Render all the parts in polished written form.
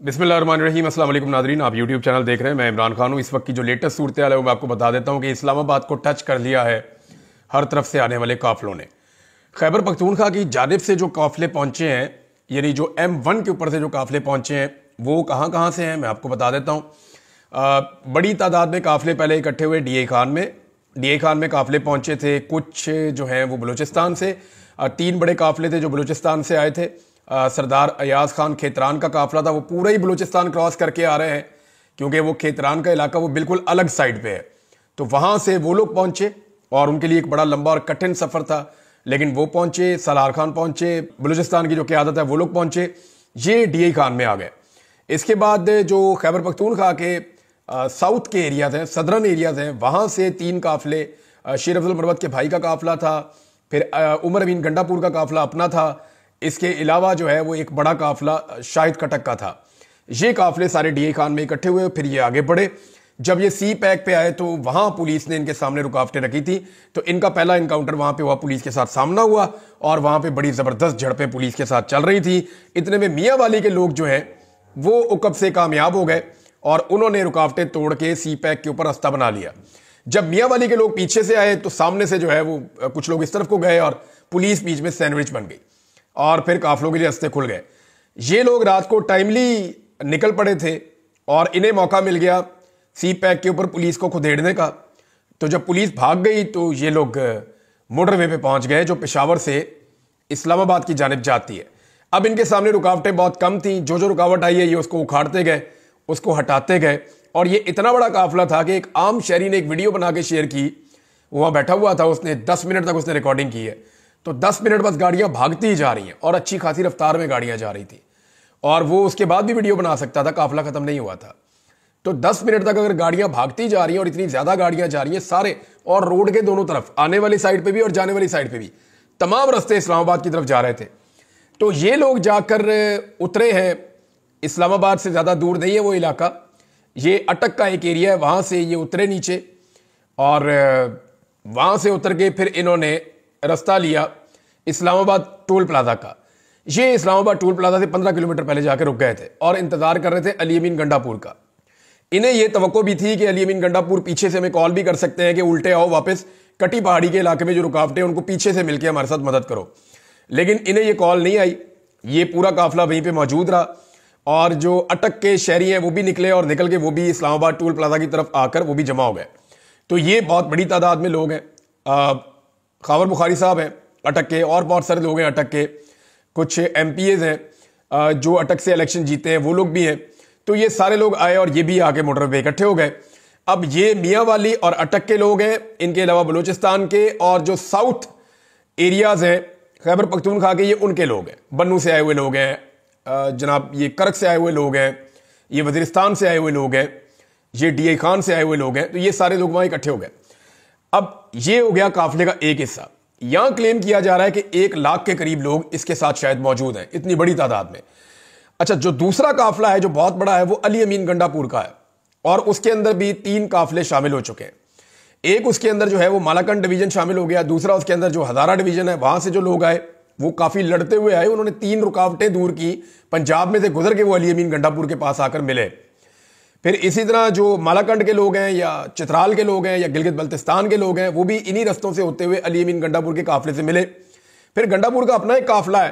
बिस्मिल्लाहिर्रहमानिर्रहीम। अस्सलाम वालेकुम नादरीन, आप यूट्यूब चैनल देख रहे हैं। मैं इमरान खान हूँ। इस वक्त की जो लेटेस्ट सूरत हाल है वो मैं आपको बता देता हूँ कि इस्लामाबाद को टच कर लिया है हर तरफ से आने वाले काफिलों ने। खैबर पख्तूनख्वा की जानिब से जो काफिले पहुंचे हैं, यानी जो M1 के ऊपर से जो काफिले पहुंचे हैं, वो कहाँ कहाँ से हैं मैं आपको बता देता हूँ। बड़ी तादाद में काफिले पहले इकट्ठे हुए DA खान में काफिले पहुंचे थे। कुछ जो हैं वो बलूचिस्तान से, 3 बड़े काफिले थे जो बलूचिस्तान से आए थे। सरदार अयाज खान खेतरान का काफिला था, वो पूरा ही बलूचिस्तान क्रॉस करके आ रहे हैं क्योंकि वो खेतरान का इलाका वो बिल्कुल अलग साइड पे है। तो वहां से वो लोग पहुंचे और उनके लिए एक बड़ा लंबा और कठिन सफर था, लेकिन वो पहुंचे। सलार खान पहुंचे, बलूचिस्तान की जो क़यादत है वो लोग पहुंचे, ये DA खान में आ गए। इसके बाद जो खैबर पख्तूनख्वा के साउथ के एरियाज हैं, सदरन एरियाज हैं, वहां से 3 काफिले, शेर अफजल मरवत के भाई का काफिला था, फिर उमर अमीन गंडापुर का काफिला अपना था। इसके अलावा जो है वो एक बड़ा काफिला शाहिद कटक का था। ये काफिले सारे DA खान में इकट्ठे हुए, फिर ये आगे बढ़े। जब ये सी पैक पे आए तो वहां पुलिस ने इनके सामने रुकावटें रखी थी, तो इनका पहला इनकाउंटर वहां पे हुआ, पुलिस के साथ सामना हुआ और वहां पे बड़ी जबरदस्त झड़पें पुलिस के साथ चल रही थी। इतने में मियाँ वाली के लोग जो हैं वो उकब से कामयाब हो गए और उन्होंने रुकावटें तोड़ के सी पैक के ऊपर रास्ता बना लिया। जब मियाँ वाली के लोग पीछे से आए तो सामने से जो है वो कुछ लोग इस तरफ को गए और पुलिस बीच में सैंडविच बन गई और फिर काफिलों के लिए रास्ते खुल गए। ये लोग रात को टाइमली निकल पड़े थे और इन्हें मौका मिल गया सी पैक के ऊपर पुलिस को खुदेड़ने का। तो जब पुलिस भाग गई तो ये लोग मोटरवे पे पहुंच गए जो पेशावर से इस्लामाबाद की जानिब जाती है। अब इनके सामने रुकावटें बहुत कम थी, जो रुकावट आई है ये उसको उखाड़ते गए, उसको हटाते गए। और ये इतना बड़ा काफिला था कि एक आम शहरी ने एक वीडियो बना के शेयर की, वहां बैठा हुआ था, उसने 10 मिनट तक उसने रिकॉर्डिंग की है। तो 10 मिनट बस गाड़ियां भागती ही जा रही हैं और अच्छी खासी रफ्तार में गाड़ियां जा रही थी और वो उसके बाद भी वीडियो बना सकता था, काफिला खत्म नहीं हुआ था। तो 10 मिनट तक अगर गाड़ियां भागती जा रही हैं और इतनी ज्यादा गाड़ियां जा रही हैं सारे, और रोड के दोनों तरफ, आने वाली साइड पे भी और जाने वाली साइड पे भी, तमाम रास्ते इस्लामाबाद की तरफ जा रहे थे। तो ये लोग जाकर उतरे हैं, इस्लामाबाद से ज्यादा दूर नहीं है वो इलाका, ये अटक का एक एरिया है, वहां से ये उतरे नीचे और वहां से उतर के फिर इन्होंने रास्ता लिया इस्लामाबाद टोल प्लाजा का। ये इस्लामाबाद टोल प्लाजा से 15 किलोमीटर पहले जाकर रुक गए थे और इंतजार कर रहे थे अली अमीन गंडापुर का। इन्हें यह तवक्को भी थी कि अली अमीन गंडापुर पीछे से हमें कॉल भी कर सकते हैं कि उल्टे आओ वापस, कटी पहाड़ी के इलाके में जो रुकावटें उनको पीछे से मिलकर हमारे साथ मदद करो। लेकिन इन्हें यह कॉल नहीं आई। ये पूरा काफिला वहीं पर मौजूद रहा और जो अटक के शहरी हैं वो भी निकले और निकल के वो भी इस्लामाबाद टोल प्लाजा की तरफ आकर वो भी जमा हो गए। तो ये बहुत बड़ी तादाद में लोग हैं। खावर बुखारी साहब हैं अटक के, और बहुत सारे लोग हैं अटक के, कुछ MPAs हैं जो अटक से इलेक्शन जीते हैं, वो लोग भी हैं। तो ये सारे लोग आए और ये भी आके मोटर पे इकट्ठे हो गए। अब ये मियाँ वाली और अटक के लोग हैं, इनके अलावा बलूचिस्तान के और जो साउथ एरियाज हैं खैबर पख्तूनख्वा के, ये उनके लोग हैं। बन्नू से आए हुए लोग हैं, जनाब ये करक से आए हुए लोग हैं, ये वजीरिस्तान से आए हुए लोग हैं, ये DA खान से आए हुए लोग हैं। तो ये सारे लोग वहां इकट्ठे हो गए। अब ये हो गया काफिले का एक हिस्सा। यहां क्लेम किया जा रहा है कि 1 लाख के करीब लोग इसके साथ शायद मौजूद हैं, इतनी बड़ी तादाद में। अच्छा, जो दूसरा काफिला है जो बहुत बड़ा है वो अली अमीन गंडापुर का है और उसके अंदर भी 3 काफिले शामिल हो चुके हैं। एक उसके अंदर जो है वो मालाकंड डिवीजन शामिल हो गया, दूसरा उसके अंदर जो हजारा डिवीजन है वहां से जो लोग आए वो काफी लड़ते हुए आए, उन्होंने 3 रुकावटें दूर की, पंजाब में से गुजर के वो अली अमीन गंडापुर के पास आकर मिले। फिर इसी तरह जो मालाकंड के लोग हैं या चित्राल के लोग हैं या गिलगित बल्तिस्तान के लोग हैं वो भी इन्हीं रस्तों से होते हुए अली अमीन गंडापुर के काफिले से मिले। फिर गंडापुर का अपना एक काफिला है,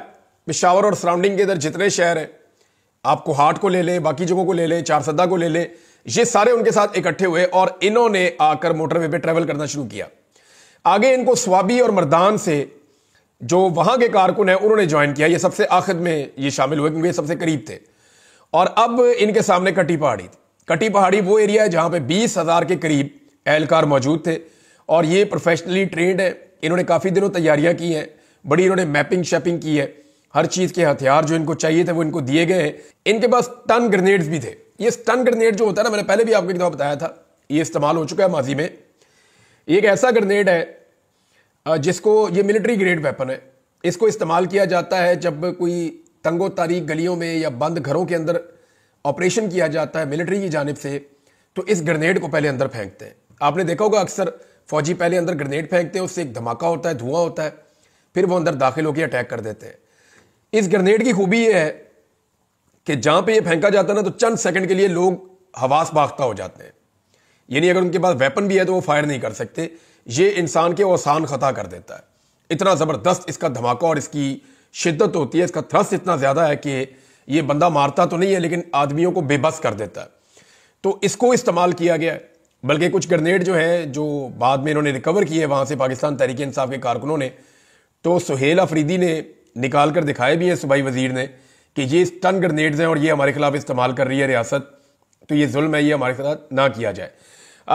पेशावर और सराउंडिंग के इधर जितने शहर हैं, आप कोहाट को ले लें, बाकी जगहों को ले लें, चारसदा को ले लें, ये सारे उनके साथ इकट्ठे हुए और इन्होंने आकर मोटरवे पे ट्रेवल करना शुरू किया। आगे इनको स्वाबी और मर्दान से जो वहां के कारकुन हैं उन्होंने ज्वाइन किया। ये सबसे आखिर में ये शामिल हुए क्योंकि ये सबसे करीब थे। और अब इनके सामने कटी पहाड़ी थी। कटी पहाड़ी वो एरिया है जहां पे 20,000 के करीब एहलकार मौजूद थे और ये प्रोफेशनली ट्रेंड है। इन्होंने काफी दिनों तैयारियां की हैं, बड़ी इन्होंने मैपिंग शैपिंग की है, हर चीज के हथियार जो इनको चाहिए थे वो इनको दिए गए हैं। इनके पास टन ग्रेनेड्स भी थे। ये स्टन ग्रेनेड जो होता है ना, मैंने पहले भी आपको एक दफा बताया था, ये इस्तेमाल हो चुका है माजी में। एक ऐसा ग्रेनेड है जिसको, ये मिलिट्री ग्रेड वेपन है, इसको इस्तेमाल किया जाता है जब कोई तंगो तारीख गलियों में या बंद घरों के अंदर ऑपरेशन किया जाता है मिलिट्री की जानिब से, तो इस ग्रेनेड को पहले अंदर फेंकते हैं। आपने देखा होगा अक्सर फौजी पहले अंदर ग्रेनेड फेंकते हैं, उससे एक धमाका होता है, धुआं होता है, फिर वो अंदर दाखिल होकर अटैक कर देते हैं। इस ग्रेनेड की खूबी यह है कि जहां पे ये फेंका जाता है ना, तो चंद सेकंड के लिए लोग हवास बाख्ता हो जाते हैं। यानी अगर उनके पास वेपन भी है तो वो फायर नहीं कर सकते। ये इंसान के औसान खता कर देता है। इतना ज़बरदस्त इसका धमाका और इसकी शिद्दत होती है, इसका थ्रस्ट इतना ज़्यादा है कि ये बंदा मारता तो नहीं है लेकिन आदमियों को बेबस कर देता है। तो इसको इस्तेमाल किया गया है। बल्कि कुछ ग्रेनेड जो है, जो बाद में इन्होंने रिकवर किए वहाँ से पाकिस्तान तहरीक इंसाफ के कारकुनों ने, तो सुहेल अफरीदी ने निकाल कर दिखाए भी हैं सूबाई वजीर ने कि ये स्टन ग्रेनेड्स हैं और ये हमारे खिलाफ इस्तेमाल कर रही है रियासत, तो ये जुल्म है, ये हमारे साथ ना किया जाए।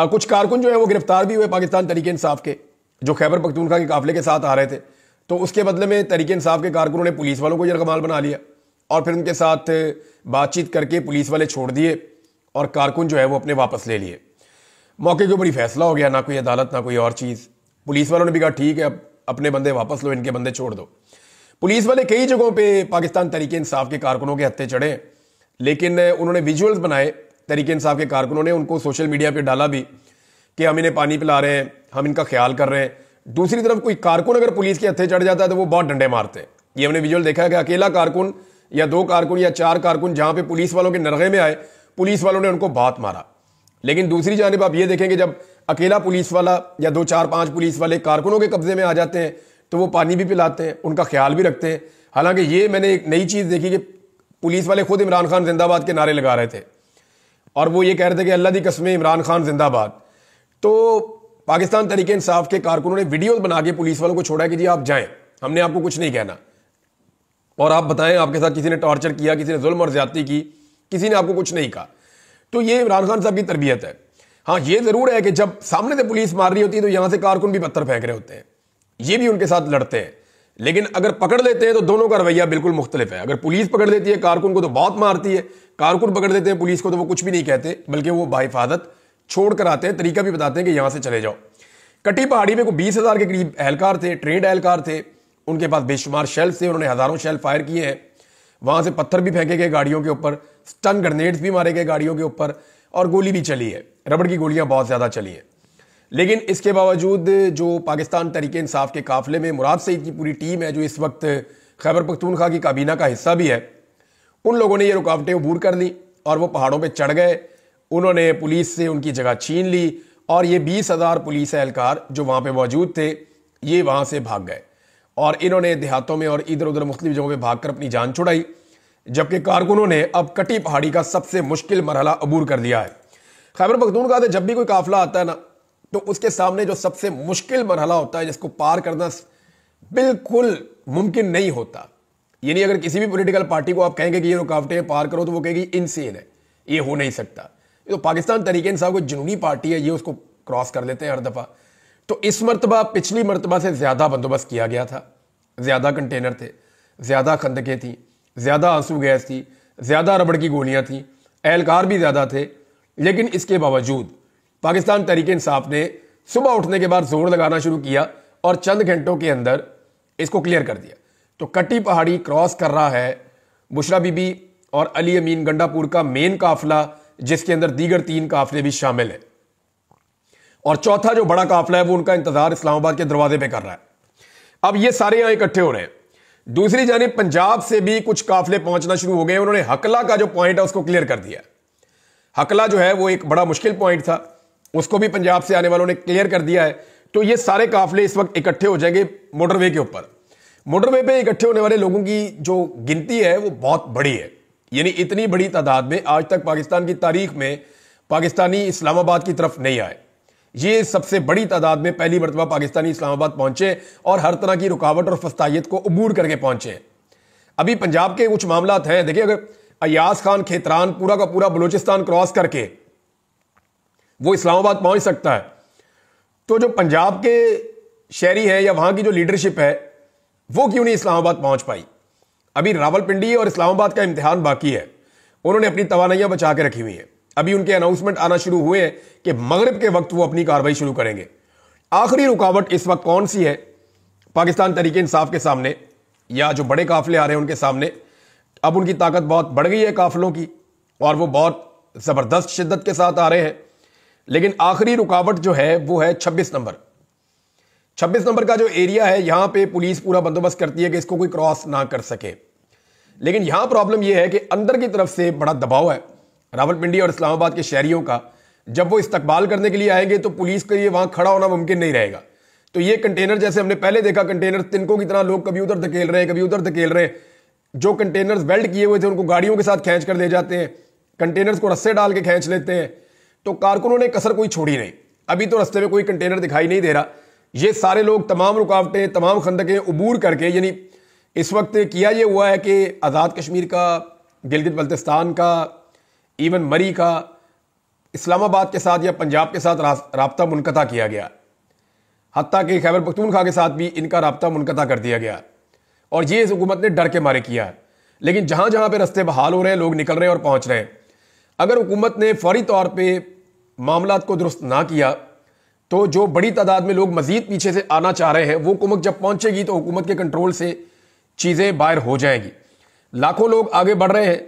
कुछ कारकुन जो है वो गिरफ्तार भी हुए पाकिस्तान तहरीक इंसाफ के, जो खैबर पख्तूनख्वा के काफिले के साथ आ रहे थे। तो उसके बदले में तहरीक इंसाफ के कारकुनों ने पुलिस वालों को यरगमाल बना लिया और फिर उनके साथ बातचीत करके पुलिस वाले छोड़ दिए और कारकुन जो है वो अपने वापस ले लिए। मौके के ऊपर ही फैसला हो गया, ना कोई अदालत ना कोई और चीज़। पुलिस वालों ने भी कहा ठीक है, अब अपने बंदे वापस लो, इनके बंदे छोड़ दो। पुलिस वाले कई जगहों पे पाकिस्तान तहरीक इंसाफ के कारकुनों के हत्थे चढ़े, लेकिन उन्होंने विजुअल्स बनाए तहरीक इंसाफ के कारकुनों ने, उनको सोशल मीडिया पे डाला भी कि हम इन्हें पानी पिला रहे हैं, हम इनका ख्याल कर रहे हैं। दूसरी तरफ कोई कारकुन अगर पुलिस के हत्थे चढ़ जाता है तो वो बहुत डंडे मारते हैं। ये हमने विजुअल देखा है कि अकेला कारकुन या 2 कारकुन या 4 कारकुन जहां पे पुलिस वालों के नरगे में आए, पुलिस वालों ने उनको बहुत मारा। लेकिन दूसरी जानिब आप ये देखेंगे जब अकेला पुलिस वाला या 2 4 5 पुलिस वाले कारकुनों के कब्जे में आ जाते हैं तो वो पानी भी पिलाते हैं, उनका ख्याल भी रखते हैं। हालांकि ये मैंने एक नई चीज़ देखी कि पुलिस वाले खुद इमरान खान जिंदाबाद के नारे लगा रहे थे और वो ये कह रहे थे कि अल्लाह दी कसमें इमरान खान जिंदाबाद। तो पाकिस्तान तहरीक इंसाफ के कारकुनों ने वीडियोस बना के पुलिस वालों को छोड़ा कि जी आप जाएं, हमने आपको कुछ नहीं कहना, और आप बताएं आपके साथ किसी ने टॉर्चर किया, किसी ने जुल्म और ज्यादती की, किसी ने आपको कुछ नहीं कहा। तो ये इमरान खान साहब की तरबियत है। हाँ, ये जरूर है कि जब सामने से पुलिस मार रही होती है तो यहां से कारकुन भी पत्थर फेंक रहे होते हैं, ये भी उनके साथ लड़ते हैं। लेकिन अगर पकड़ लेते हैं तो दोनों का रवैया बिल्कुल मुख्तलिफ है। अगर पुलिस पकड़ लेती है कारकुन को तो बहुत मारती है, कारकुन पकड़ लेते हैं पुलिस को तो वो कुछ भी नहीं कहते, बल्कि वो बाहिफाजत छोड़ कर आते हैं, तरीका भी बताते हैं कि यहां से चले जाओ। कटी पहाड़ी में को 20,000 के करीब एहलकार थे, ट्रेंड एहलकार थे, उनके पास बेशुमार शेल थे, उन्होंने हजारों शेल फायर किए हैं। वहां से पत्थर भी फेंके गए गाड़ियों के ऊपर, स्टन ग्रेनेड्स भी मारे गए गाड़ियों के ऊपर, और गोली भी चली है, रबड़ की गोलियां बहुत ज्यादा चली हैं। लेकिन इसके बावजूद जो पाकिस्तान तहरीक इंसाफ के काफिले में मुराद सईद की पूरी टीम है, जो इस वक्त खैबर पख्तूनख्वा की काबीना का हिस्सा भी है, उन लोगों ने ये रुकावटें अबूर कर ली और वो पहाड़ों पर चढ़ गए। उन्होंने पुलिस से उनकी जगह छीन ली और ये 20,000 पुलिस एहलकार जो वहां पे मौजूद थे, ये वहां से भाग गए और इन्होंने देहातों में और इधर उधर मुख्तलिफ जगहों पे भागकर अपनी जान छुड़ाई। जबकि कारकुनों ने अब कटी पहाड़ी का सबसे मुश्किल मरहला अबूर कर लिया है। खैबर पख्तूनख्वा से जब भी कोई काफिला आता है ना, तो उसके सामने जो सबसे मुश्किल मरहला होता है, जिसको पार करना बिल्कुल मुमकिन नहीं होता। यानी अगर किसी भी पॉलिटिकल पार्टी को आप कहेंगे कि ये रुकावटें पार करो, तो वो कहेगी इनसेन है, ये हो नहीं सकता। तो पाकिस्तान तहरीक इंसाफ कोई जुनूनी पार्टी है, ये उसको क्रॉस कर लेते हैं हर दफा। तो इस मरतबा पिछली मरतबा से ज्यादा बंदोबस्त किया गया था, ज्यादा कंटेनर थे, ज्यादा खंदकें थी, ज्यादा आंसू गैस थी, ज्यादा रबड़ की गोलियां थी, एहलकार भी ज्यादा थे। लेकिन इसके बावजूद पाकिस्तान तहरीक इंसाफ ने सुबह उठने के बाद जोर लगाना शुरू किया और चंद घंटों के अंदर इसको क्लियर कर दिया। तो कटी पहाड़ी क्रॉस कर रहा है बुशरा बीबी और अली अमीन गंडापुर का मेन काफिला, जिसके अंदर दीगर 3 काफिले भी शामिल है, और चौथा जो बड़ा काफिला है वो उनका इंतजार इस्लामाबाद के दरवाजे पे कर रहा है। अब ये सारे यहां इकट्ठे हो रहे हैं। दूसरी जानिब पंजाब से भी कुछ काफिले पहुंचना शुरू हो गए। उन्होंने हकला का जो पॉइंट है उसको क्लियर कर दिया। हकला जो है वो एक बड़ा मुश्किल पॉइंट था, उसको भी पंजाब से आने वालों ने क्लियर कर दिया है। तो ये सारे काफिले इस वक्त इकट्ठे हो जाएंगे मोटरवे के ऊपर। मोटरवे पे इकट्ठे होने वाले लोगों की जो गिनती है वो बहुत बड़ी है। यानी इतनी बड़ी तादाद में आज तक पाकिस्तान की तारीख में पाकिस्तानी इस्लामाबाद की तरफ नहीं आए। ये सबसे बड़ी तादाद में पहली मरतबा पाकिस्तानी इस्लामाबाद पहुंचे और हर तरह की रुकावट और फस्तायत को अबूर करके पहुंचे। अभी पंजाब के कुछ मामला हैं, देखिए, अगर अयाज खान खेतरान पूरा का पूरा बलूचिस्तान क्रॉस करके वो इस्लामाबाद पहुंच सकता है, तो जो पंजाब के शहरी है या वहां की जो लीडरशिप है वो क्यों नहीं इस्लामाबाद पहुंच पाई। अभी रावलपिंडी और इस्लामाबाद का इम्तिहान बाकी है। उन्होंने अपनी तवानाइयां बचा के रखी हुई हैं। अभी उनके अनाउंसमेंट आना शुरू हुए हैं कि मगरिब के वक्त वो अपनी कार्रवाई शुरू करेंगे। आखिरी रुकावट इस वक्त कौन सी है पाकिस्तान तहरीक इंसाफ के सामने, या जो बड़े काफिले आ रहे हैं उनके सामने? अब उनकी ताकत बहुत बढ़ गई है काफिलों की, और वो बहुत जबरदस्त शिद्दत के साथ आ रहे हैं। लेकिन आखिरी रुकावट जो है वो है 26 नंबर। 26 नंबर का जो एरिया है, यहां पे पुलिस पूरा बंदोबस्त करती है कि इसको कोई क्रॉस ना कर सके। लेकिन यहां प्रॉब्लम यह है कि अंदर की तरफ से बड़ा दबाव है रावलपिंडी और इस्लामाबाद के शहरियों का। जब वो इस्तकबाल करने के लिए आएंगे तो पुलिस के लिए वहां खड़ा होना मुमकिन नहीं रहेगा। तो ये कंटेनर, जैसे हमने पहले देखा, कंटेनर तिनकों की तरह लोग कभी उधर धकेल रहे हैं, कभी उधर धकेल रहे हैं। जो कंटेनर्स वेल्ड किए हुए थे उनको गाड़ियों के साथ खींच कर ले जाते हैं, कंटेनर्स को रस्से डाल के खींच लेते हैं। तो कारकुनों ने कसर कोई छोड़ी नहीं। अभी तो रस्ते में कोई कंटेनर दिखाई नहीं दे रहा। ये सारे लोग तमाम रुकावटें, तमाम खंदकें उबूर करके, यानी इस वक्त किया ये हुआ है कि आज़ाद कश्मीर का, गिलगित बल्तिस्तान का, इवन मरी का, इस्लामाबाद के साथ या पंजाब के साथ राब्ता मुनक़ता किया गया। हत्ता कि खैबर पख्तूनख्वा के साथ भी इनका राब्ता मुनक़ता कर दिया गया। और ये इस हुकूमत ने डर के मारे किया है। लेकिन जहां जहां पे रास्ते बहाल हो रहे हैं, लोग निकल रहे हैं और पहुंच रहे हैं। अगर हुकूमत ने फौरी तौर पर मामला को दुरुस्त ना किया तो जो बड़ी तादाद में लोग मजीद पीछे से आना चाह रहे हैं, वो हुकूमत जब पहुंचेगी तो हुकूमत के कंट्रोल से चीज़ें बाहर हो जाएंगी। लाखों लोग आगे बढ़ रहे हैं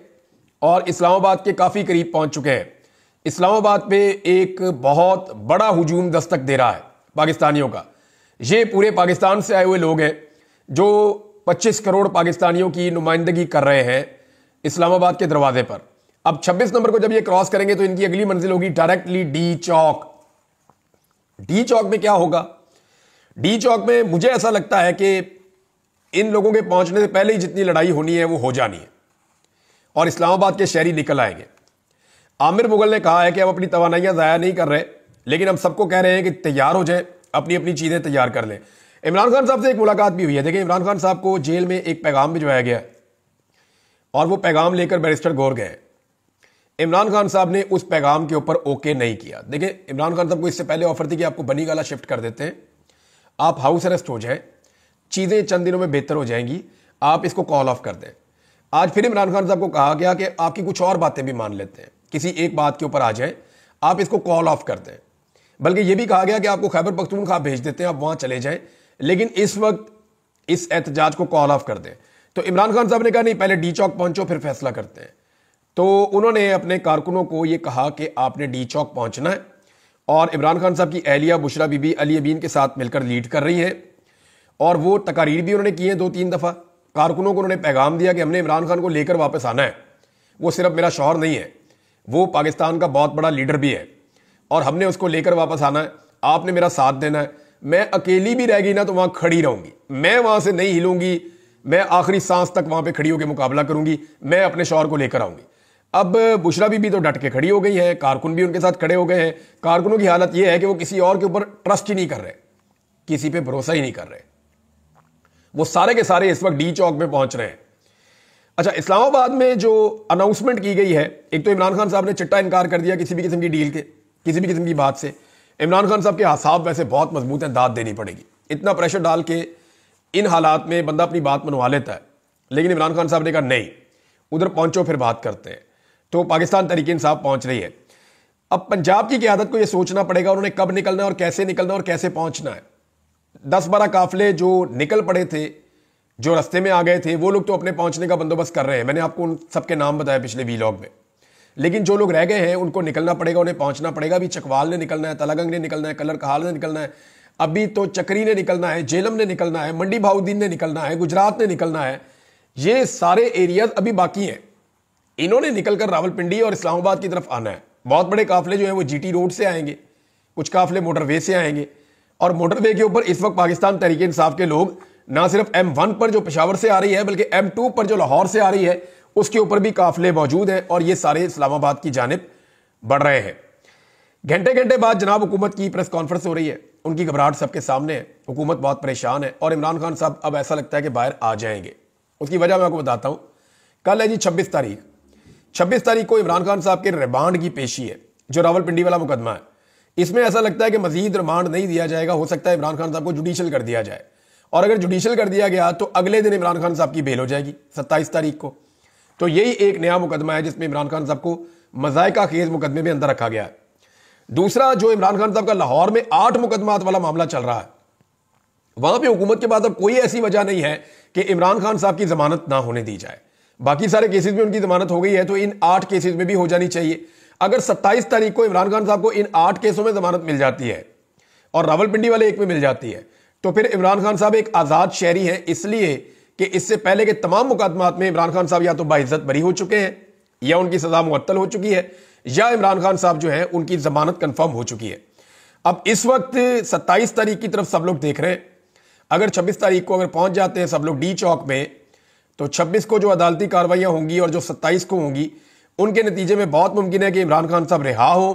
और इस्लामाबाद के काफ़ी करीब पहुंच चुके हैं। इस्लामाबाद पे एक बहुत बड़ा हुजूम दस्तक दे रहा है पाकिस्तानियों का। ये पूरे पाकिस्तान से आए हुए लोग हैं जो 25 करोड़ पाकिस्तानियों की नुमाइंदगी कर रहे हैं इस्लामाबाद के दरवाजे पर। अब 26 नंबर को जब ये क्रॉस करेंगे तो इनकी अगली मंजिल होगी डायरेक्टली डी चौक। डी चौक में क्या होगा? डी चौक में मुझे ऐसा लगता है कि इन लोगों के पहुंचने से पहले ही जितनी लड़ाई होनी है वो हो जानी है और इस्लामाबाद के शहरी निकल आएंगे। आमिर मुगल ने कहा है कि हम अपनी तवानाइयां ज़ाया नहीं कर रहे, लेकिन हम सबको कह रहे हैं कि तैयार हो जाए, अपनी अपनी चीज़ें तैयार कर लें। इमरान खान साहब से एक मुलाकात भी हुई है। देखिए, इमरान खान साहब को जेल में एक पैगाम भिजवाया गया और वो पैगाम लेकर बैरिस्टर गौर गए। इमरान खान साहब ने उस पैगाम के ऊपर ओके नहीं किया। देखिए, इमरान खान साहब को इससे पहले ऑफर थी कि आपको बनी गाला शिफ्ट कर देते हैं, आप हाउस अरेस्ट हो जाएं, चीज़ें चंद दिनों में बेहतर हो जाएंगी, आप इसको कॉल ऑफ कर दें। आज फिर इमरान खान साहब को कहा गया कि आपकी कुछ और बातें भी मान लेते हैं, किसी एक बात के ऊपर आ जाए, आप इसको कॉल ऑफ कर दें। बल्कि यह भी कहा गया कि आपको खैबर पख्तूनख्वा भेज देते हैं, आप वहां चले जाएं, लेकिन इस वक्त इस एहतजाज को कॉल ऑफ कर दें। तो इमरान खान साहब ने कहा नहीं, पहले डी चौक पहुंचो फिर फैसला करते हैं। तो उन्होंने अपने कारकुनों को यह कहा कि आपने डी चौक पहुंचना है और इमरान खान साहब की अहलिया बुशरा बीबी अली अबीन के साथ मिलकर लीड कर रही है और वो तकारीर भी उन्होंने की है 2-3 दफ़ा। कारकुनों को उन्होंने पैगाम दिया कि हमने इमरान खान को लेकर वापस आना है। वो सिर्फ मेरा शौहर नहीं है, वो पाकिस्तान का बहुत बड़ा लीडर भी है और हमने उसको लेकर वापस आना है। आपने मेरा साथ देना है। मैं अकेली भी रह गई ना तो वहां खड़ी रहूंगी, मैं वहां से नहीं हिलूंगी, मैं आखिरी सांस तक वहां पे खड़ी होकर मुकाबला करूंगी, मैं अपने शौहर को लेकर आऊंगी। अब बुशरा बीबी तो डट के खड़ी हो गई है, कारकुन भी उनके साथ खड़े हो गए हैं। कारकुनों की हालत यह है कि वो किसी और के ऊपर ट्रस्ट ही नहीं कर रहे, किसी पे भरोसा ही नहीं कर रहे। वो सारे के सारे इस वक्त डी चौक में पहुंच रहे हैं। अच्छा, इस्लामाबाद में जो अनाउंसमेंट की गई है, एक तो इमरान खान साहब ने चिट्टा इनकार कर दिया किसी भी किस्म की डील के, किसी भी किस्म की बात से। इमरान खान साहब के हासाब वैसे बहुत मजबूत हैं, दाद देनी पड़ेगी। इतना प्रेशर डाल के इन हालात में बंदा अपनी बात मनवा लेता है, लेकिन इमरान खान साहब ने कहा नहीं, उधर पहुंचो फिर बात करते हैं। तो पाकिस्तान तहरीक इंसाफ पहुंच रही है। अब पंजाब की क़यादत को यह सोचना पड़ेगा उन्होंने कब निकलना है और कैसे निकलना है और कैसे पहुंचना है। 10-12 काफिले जो निकल पड़े थे, जो रास्ते में आ गए थे, वो लोग तो अपने पहुंचने का बंदोबस्त कर रहे हैं। मैंने आपको उन सबके नाम बताया पिछले वीलॉग में। लेकिन जो लोग रह गए हैं उनको निकलना पड़ेगा, उन्हें पहुंचना पड़ेगा। अभी चकवाल ने निकलना है, तलागंग ने निकलना है, कलर कहाल ने निकलना है, अभी तो चक्री ने निकलना है, जेलम ने निकलना है, मंडी भाउद्दीन ने निकलना है, गुजरात ने निकलना है। ये सारे एरियाज अभी बाकी हैं। इन्होंने निकलकर रावलपिंडी और इस्लामाबाद की तरफ आना है। बहुत बड़े काफिले जो हैं वो जीटी रोड से आएंगे, कुछ काफिले मोटरवे से आएंगे और मोटरवे के ऊपर इस वक्त पाकिस्तान तहरीक इंसाफ के लोग ना सिर्फ M1 पर जो पेशावर से आ रही है, बल्कि M2 पर जो लाहौर से आ रही है, उसके ऊपर भी काफिले मौजूद हैं और ये सारे इस्लामाबाद की जानिब बढ़ रहे हैं। घंटे घंटे बाद जनाब हुकूमत की प्रेस कॉन्फ्रेंस हो रही है, उनकी घबराहट सबके सामने है, हुकूमत बहुत परेशान है और इमरान खान साहब अब ऐसा लगता है कि बाहर आ जाएंगे। उसकी वजह मैं आपको बताता हूं। कल है जी 26 तारीख। 26 तारीख को इमरान खान साहब के रिमांड की पेशी है, जो रावलपिंडी वाला मुकदमा है। इसमें ऐसा लगता है कि मजीद रिमांड नहीं दिया जाएगा, हो सकता है इमरान खान साहब को जुडिशल कर दिया जाए और अगर जुडिशल कर दिया गया तो अगले दिन इमरान खान साहब की बेल हो जाएगी 27 तारीख को। तो यही एक नया मुकदमा है जिसमें इमरान खान साहब को मजायका खेज मुकदमे में अंदर रखा गया है। दूसरा, जो इमरान खान साहब का लाहौर में 8 मुकदमात वाला मामला चल रहा है, वहां पर हुकूमत के पास अब कोई ऐसी वजह नहीं है कि इमरान खान साहब की जमानत ना होने दी जाए। बाकी सारे केसेस में उनकी जमानत हो गई है, तो इन 8 केसेस में भी हो जानी चाहिए। अगर 27 तारीख को इमरान खान साहब को इन 8 केसों में जमानत मिल जाती है और रावलपिंडी वाले एक में मिल जाती है, तो फिर इमरान खान साहब एक आजाद शहरी हैं, इसलिए कि इससे पहले के तमाम मुकदमात में इमरान खान साहब या तो बाइज्जत बरी हो चुके हैं, या उनकी सजा मुअत्तल हो चुकी है, या इमरान खान साहब जो है उनकी जमानत कंफर्म हो चुकी है। अब इस वक्त 27 तारीख की तरफ सब लोग देख रहे हैं। अगर 26 तारीख को अगर पहुंच जाते हैं सब लोग डी चौक में, तो 26 को जो अदालती कार्रवाइयां होंगी और जो 27 को होंगी, उनके नतीजे में बहुत मुमकिन है कि इमरान खान साहब रिहा हो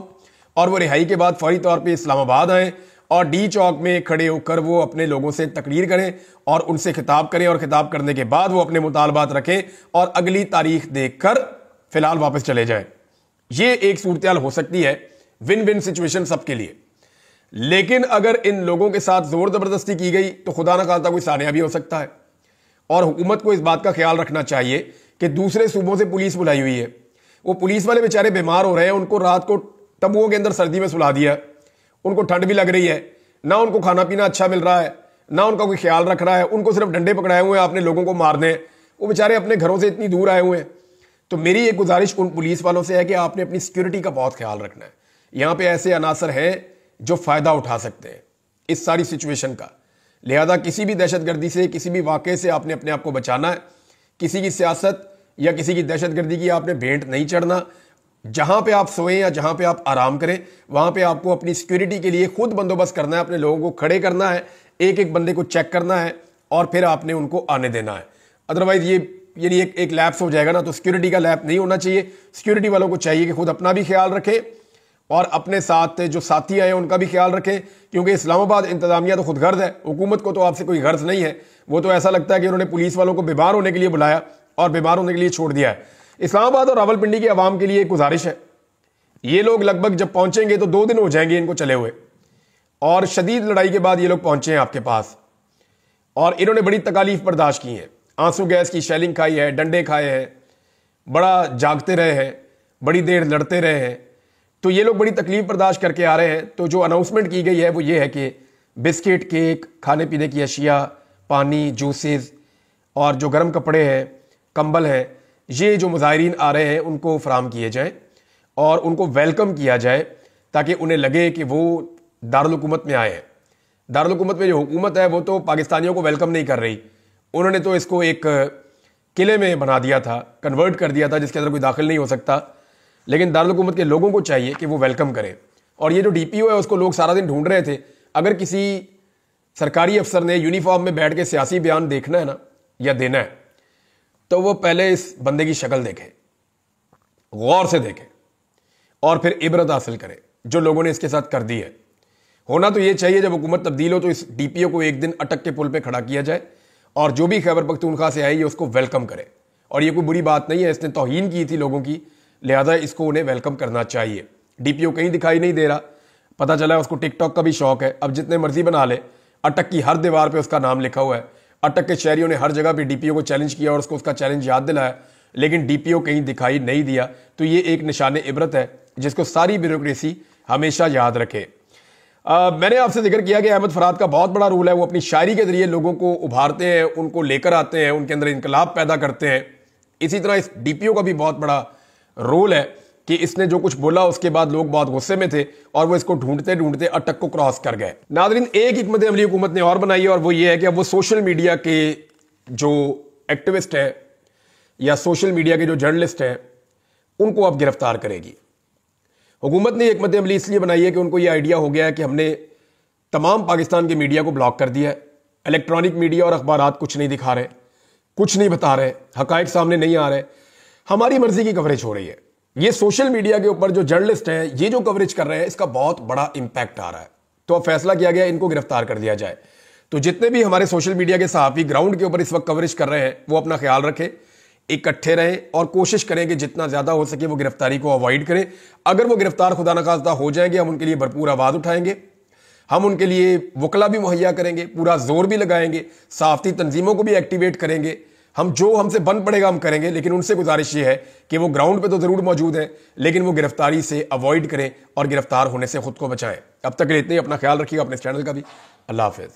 और वो रिहाई के बाद फौरी तौर पे इस्लामाबाद आए और डी चौक में खड़े होकर वो अपने लोगों से तकरीर करें और उनसे खिताब करें, और खिताब करने के बाद वो अपने मुतालबात रखें और अगली तारीख देखकर फिलहाल वापस चले जाएं। ये एक सूरत हो सकती है, विन विन सिचुएशन सबके लिए। लेकिन अगर इन लोगों के साथ जोर जबरदस्ती की गई तो खुदा ना खास्ता कोई सानिया भी हो सकता है। और हुकूमत को इस बात का ख्याल रखना चाहिए कि दूसरे सूबों से पुलिस बुलाई हुई है, वो पुलिस वाले बेचारे बीमार हो रहे हैं, उनको रात को तंबुओं के अंदर सर्दी में सुला दिया, उनको ठंड भी लग रही है, ना उनको खाना पीना अच्छा मिल रहा है, ना उनका कोई ख्याल रख रहा है, उनको सिर्फ डंडे पकड़ाए हुए हैं आपने लोगों को मारने, वो बेचारे अपने घरों से इतनी दूर आए हुए हैं। तो मेरी एक गुजारिश उन पुलिस वालों से है कि आपने अपनी सिक्योरिटी का बहुत ख्याल रखना है। यहां पे ऐसे अनासर हैं जो फायदा उठा सकते हैं इस सारी सिचुएशन का, लिहाजा किसी भी दहशतगर्दी से, किसी भी वाक़े से आपने अपने आप को बचाना है। किसी की सियासत या किसी की दहशतगर्दी की आपने भेंट नहीं चढ़ना। जहां पे आप सोएं या जहां पे आप आराम करें, वहां पे आपको अपनी सिक्योरिटी के लिए खुद बंदोबस्त करना है, अपने लोगों को खड़े करना है, एक एक बंदे को चेक करना है और फिर आपने उनको आने देना है। अदरवाइज ये यानी एक लैप्स हो जाएगा ना, तो सिक्योरिटी का लैप नहीं होना चाहिए। सिक्योरिटी वालों को चाहिए कि खुद अपना भी ख्याल रखें और अपने साथ जो साथी आए उनका भी ख्याल रखें, क्योंकि इस्लामाबाद इंतजामिया तो खुद गर्ज है, हुकूमत को तो आपसे कोई गर्ज नहीं है। वो तो ऐसा लगता है कि उन्होंने पुलिस वालों को बीमार होने के लिए बुलाया और बीमार होने के लिए छोड़ दिया है। इस्लामाबाद और रावलपिंडी की आवाम के लिए एक गुजारिश है, ये लोग लगभग जब पहुंचेंगे तो 2 दिन हो जाएंगे इनको चले हुए, और शदीद लड़ाई के बाद ये लोग पहुंचे हैं आपके पास और इन्होंने बड़ी तकालीफ बर्दाश्त की हैं, आंसू गैस की शेलिंग खाई है, डंडे खाए हैं, बड़ा जागते रहे हैं, बड़ी देर लड़ते रहे हैं। तो ये लोग बड़ी तकलीफ बर्दाश्त करके आ रहे हैं। तो जो अनाउंसमेंट की गई है वो ये है कि बिस्किट, केक, खाने पीने की अशिया, पानी, जूसेस और जो गर्म कपड़े हैं, कंबल हैं, ये जो मुजाहिरीन आ रहे हैं उनको फराम किए जाएं और उनको वेलकम किया जाए, ताकि उन्हें लगे कि वो दारुल हुकूमत में आए हैं। दारुल हुकूमत में जो हुकूमत है वो तो पाकिस्तानियों को वेलकम नहीं कर रही, उन्होंने तो इसको एक किले में बना दिया था, कन्वर्ट कर दिया था जिसके अंदर कोई दाखिल नहीं हो सकता। लेकिन दारुल हुकूमत के लोगों को चाहिए कि वो वेलकम करें। और ये जो डीपीओ है उसको लोग सारा दिन ढूंढ रहे थे। अगर किसी सरकारी अफसर ने यूनिफॉर्म में बैठ के सियासी बयान देखना है ना या देना है, तो वो पहले इस बंदे की शक्ल देखे, गौर से देखे और फिर इबरत हासिल करे जो लोगों ने इसके साथ कर दी है। होना तो ये चाहिए जब हुकूमत तब्दील हो तो इस डीपीओ को एक दिन अटक के पुल पे खड़ा किया जाए और जो भी खैबर पख्तूनख्वा से आई है उसको वेलकम करे। और ये कोई बुरी बात नहीं है, इसने तौहीन की थी लोगों की, लिहाजा इसको उन्हें वेलकम करना चाहिए। डीपीओ कहीं दिखाई नहीं दे रहा, पता चला है उसको टिकटॉक का भी शौक है, अब जितने मर्जी बना ले। अटक की हर दीवार पे उसका नाम लिखा हुआ है। अटक के शहरियों ने हर जगह पे डीपीओ को चैलेंज किया और उसको उसका चैलेंज याद दिलाया, लेकिन डीपीओ कहीं दिखाई नहीं दिया। तो ये एक निशान इबरत है जिसको सारी ब्यूरोक्रेसी हमेशा याद रखे। मैंने आपसे जिक्र किया कि अहमद फराद का बहुत बड़ा रोल है, वो अपनी शायरी के जरिए लोगों को उभारते हैं, उनको लेकर आते हैं, उनके अंदर इनकलाब पैदा करते हैं। इसी तरह इस डीपीओ का भी बहुत बड़ा रोल है कि इसने जो कुछ बोला उसके बाद लोग बहुत गुस्से में थे और वो इसको ढूंढते ढूंढते अटक को क्रॉस कर गए। नादरीन, एक हिकमत अमली हुकूमत ने और बनाई है और वो ये है कि अब वो सोशल मीडिया के जो एक्टिविस्ट हैं या सोशल मीडिया के जो जर्नलिस्ट हैं उनको अब गिरफ्तार करेगी। हुकूमत ने हिकमत अमली इसलिए बनाई है कि उनको ये आइडिया हो गया है कि हमने तमाम पाकिस्तान के मीडिया को ब्लॉक कर दिया है। इलेक्ट्रॉनिक मीडिया और अखबारात कुछ नहीं दिखा रहे, कुछ नहीं बता रहे, हकायक सामने नहीं आ रहे, हमारी मर्जी की कवरेज हो रही है। ये सोशल मीडिया के ऊपर जो जर्नलिस्ट हैं ये जो कवरेज कर रहे हैं इसका बहुत बड़ा इंपैक्ट आ रहा है। तो अब फैसला किया गया इनको गिरफ्तार कर दिया जाए। तो जितने भी हमारे सोशल मीडिया के सहाफ़ी ग्राउंड के ऊपर इस वक्त कवरेज कर रहे हैं वो अपना ख्याल रखें, इकट्ठे रहें और कोशिश करें कि जितना ज्यादा हो सके वो गिरफ्तारी को अवॉइड करें। अगर वो गिरफ्तार खुदा न खास्ता हो जाएंगे, हम उनके लिए भरपूर आवाज उठाएंगे, हम उनके लिए वकला भी मुहैया करेंगे, पूरा जोर भी लगाएंगे, सहाफ़ती तंजीमों को भी एक्टिवेट करेंगे। हम जो हमसे बन पड़ेगा हम करेंगे, लेकिन उनसे गुजारिश ये है कि वो ग्राउंड पे तो जरूर मौजूद हैं लेकिन वो गिरफ्तारी से अवॉइड करें और गिरफ्तार होने से खुद को बचाएं। अब तक इतने ही, अपना ख्याल रखिएगा, अपने चैनल का भी। अल्लाह हाफिज।